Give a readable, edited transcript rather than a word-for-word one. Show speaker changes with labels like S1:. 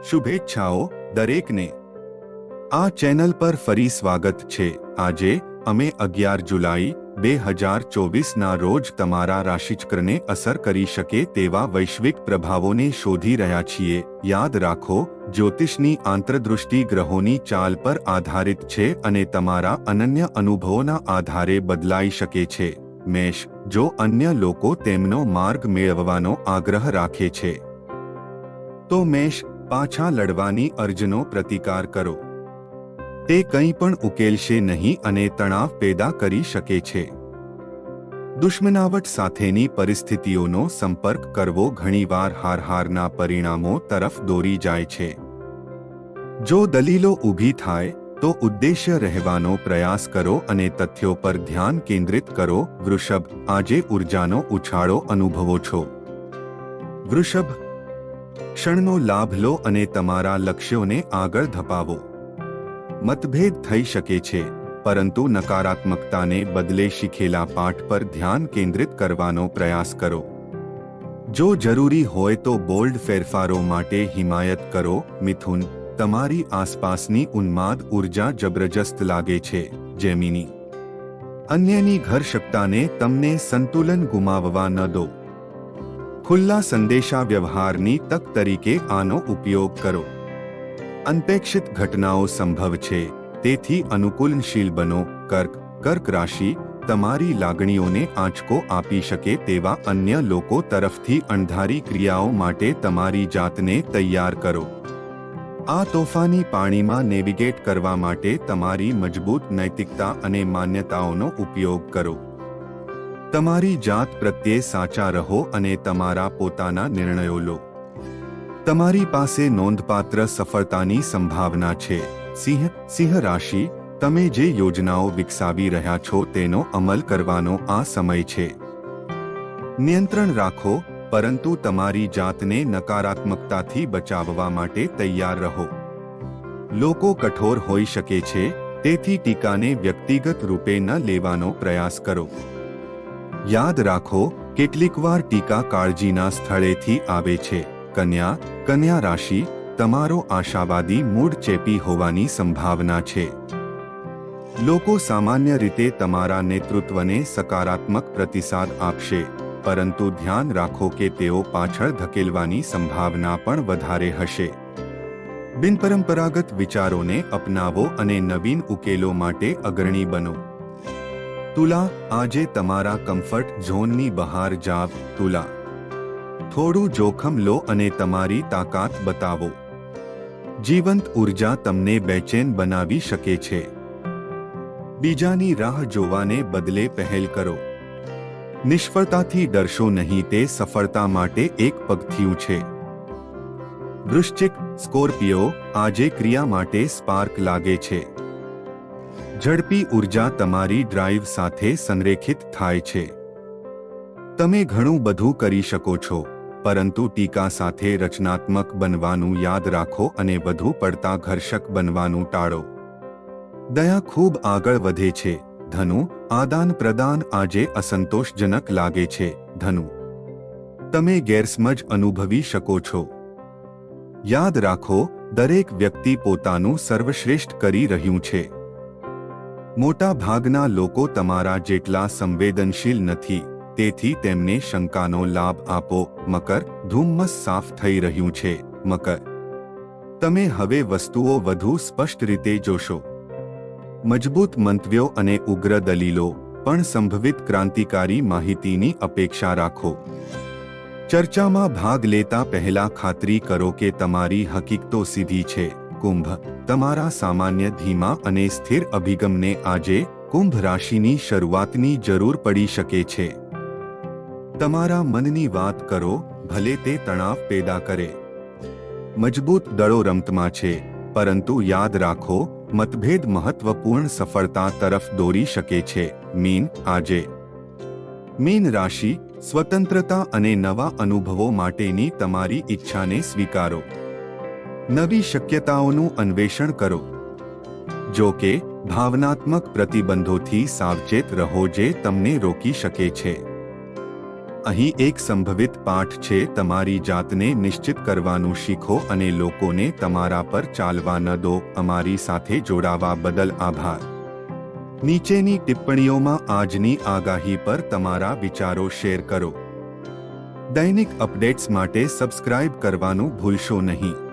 S1: શુભેચ્છાઓ દરેકને। આ ચેનલ પર ફરી સ્વાગત છે। આજે અમે 11 જુલાઈ 2024ના રોજ તમારા રાશિચક્રને અસર કરી શકે તેવા વૈશ્વિક પ્રભાવોને શોધી રહ્યા છીએ। યાદ રાખો, જ્યોતિષની આંતરદૃષ્ટિ ગ્રહોની ચાલ પર આધારિત છે અને તમારા અનન્ય અનુભવોના આધારે બદલાઈ શકે છે। મેષ, જો અન્ય લોકો તેમનો માર્ગ મેળવવાનો આગ્રહ રાખે છે તો મેષ પાછા લડવાની અર્જનો પ્રતિકાર કરો। તે કંઈ પણ ઉકેલશે નહીં અને તણાવ પેદા કરી શકે છે। દુશ્મનાવટ સાથેની પરિસ્થિતિઓનો સંપર્ક કરવો ઘણીવાર હારના પરિણામો તરફ દોરી જાય છે। જો દલીલો ઊભી થાય તો ઉદ્દેશ્ય રહેવાનો પ્રયાસ કરો અને તથ્યો પર ધ્યાન કેન્દ્રિત કરો। વૃષભ, આજે ઉર્જાનો ઉછાળો અનુભવો છો। વૃષભ, ક્ષણનો લાભ લો અને તમારા લક્ષ્યોને આગળ ધપાવો। મતભેદ થઈ શકે છે, પરંતુ નકારાત્મકતાને બદલે શીખેલા પાઠ પર ધ્યાન કેન્દ્રિત કરવાનો પ્રયાસ કરો। જો જરૂરી હોય તો બોલ્ડ ફેરફારો માટે હિમાયત કરો। મિથુન, તમારી આસપાસની ઉન્માદ ઉર્જા જબરજસ્ત લાગે છે। જેમિની, અન્યની ઘરશક્તાને તમને સંતુલન ગુમાવવા ન દો। ખુલ્લા સંદેશા વ્યવહારની તક તરીકે આનો ઉપયોગ કરો। અનપેક્ષિત ઘટનાઓ સંભવ છે, તેથી અનુકૂલનશીલ બનો। કર્ક રાશિ, તમારી લાગણીઓને આંચકો આપી શકે તેવા અન્ય લોકો તરફથી અણધારી ક્રિયાઓ માટે તમારી જાતને તૈયાર કરો। આ તોફાની પાણીમાં નેવિગેટ કરવા માટે તમારી મજબૂત નૈતિકતા અને માન્યતાઓનો ઉપયોગ કરો। તમારી જાત પ્રત્યે સાચા રહો અને તમારા પોતાના નિર્ણયો લો। તમારી પાસે નોંધપાત્ર સફળતાની સંભાવના છે। સિંહ રાશિ, તમે જે યોજનાઓ વિકસાવી રહ્યા છો તેનો અમલ કરવાનો આ સમય છે। નિયંત્રણ રાખો, પરંતુ તમારી જાતને નકારાત્મકતાથી બચાવવા માટે તૈયાર રહો। લોકો કઠોર હોઈ શકે છે, તેથી ટીકાને વ્યક્તિગત રૂપે ન લેવાનો પ્રયાસ કરો। યાદ રાખો, કેટલીકવાર ટીકા કાળજીના સ્થળેથી આવે છે। કન્યા રાશિ, તમારો આશાવાદી મૂડ ચેપી હોવાની સંભાવના છે। લોકો સામાન્ય રીતે તમારા નેતૃત્વને સકારાત્મક પ્રતિસાદ આપશે, પરંતુ ધ્યાન રાખો કે તેઓ પાછળ ધકેલવાની સંભાવના પણ વધારે હશે। બિનપરંપરાગત વિચારોને અપનાવો અને નવીન ઉકેલો માટે અગ્રણી બનો। તુલા, આજે તમારા કમ્ફર્ટ ઝોનની બહાર જાવ। તુલા, થોડું જોખમ લો અને તમારી તાકાત બતાવો। જીવંત ઉર્જા તમને બેચેન બનાવી શકે છે। બીજાની રાહ જોવાને બદલે પહેલ કરો। નિષ્ફળતાથી ડરશો નહીં, તે સફળતા માટે એક પગથિયું છે। વૃશ્ચિક, સ્કોર્પિયો, આજે ક્રિયા માટે સ્પાર્ક લાગે છે। ઝડપી ઉર્જા તમારી ડ્રાઈવ સાથે સંરેખિત થાય છે। તમે ઘણું બધું કરી શકો છો, પરંતુ ટીકા સાથે રચનાત્મક બનવાનું યાદ રાખો અને વધુ પડતા ઘર્ષક બનવાનું ટાળો। દયા ખૂબ આગળ વધે છે। ધનુ, આદાન પ્રદાન આજે અસંતોષજનક લાગે છે। ધનુ, તમે ગેરસમજ અનુભવી શકો છો। યાદ રાખો, દરેક વ્યક્તિ પોતાનું સર્વશ્રેષ્ઠ કરી રહ્યું છે। મોટા ભાગના લોકો તમારા જેટલા સંવેદનશીલ નથી, તેથી તેમને શંકાનો લાભ આપો। મકર, ધુમ્મસ સાફ થઈ રહ્યું છે। મકર, તમે હવે વસ્તુઓ વધુ સ્પષ્ટ રીતે જોશો। મજબૂત મંતવ્યો અને ઉગ્ર દલીલો, પણ સંભવિત ક્રાંતિકારી માહિતીની અપેક્ષા રાખો। ચર્ચામાં ભાગ લેતા પહેલા ખાતરી કરો કે તમારી હકીકતો સીધી છે। કુંભ, તમારા સામાન્ય ધીમા અને સ્થિર અભિગમને આજે કુંભ રાશિની શરૂઆતની જરૂર પડી શકે છે। તમારા મનની વાત કરો, ભલે તે તણાવ પેદા કરે। મજબૂત દળો રમતમાં છે, પરંતુ યાદ રાખો, મતભેદ મહત્વપૂર્ણ સફળતા તરફ દોરી શકે છે। મીન રાશિ, સ્વતંત્રતા અને નવા અનુભવો માટેની તમારી ઈચ્છાને સ્વીકારો। નવી શક્યતાઓનું અન્વેષણ કરો। જો કે, ભાવનાત્મક પ્રતિબંધોથી સાવચેત રહો જે તમને રોકી શકે છે। અહીં એક સંભવિત પાઠ છે, તમારી જાતને નિશ્ચિત કરવાનું શીખો અને લોકોને તમારા પર ચાલવા ન દો. અમારી સાથે જોડાવા બદલ આભાર. નીચેની ટિપ્પણીઓમાં આજની આગાહી પર તમારા વિચારો શેર કરો. દૈનિક અપડેટ્સ માટે સબસ્ક્રાઇબ કરવાનું ભૂલશો નહીં.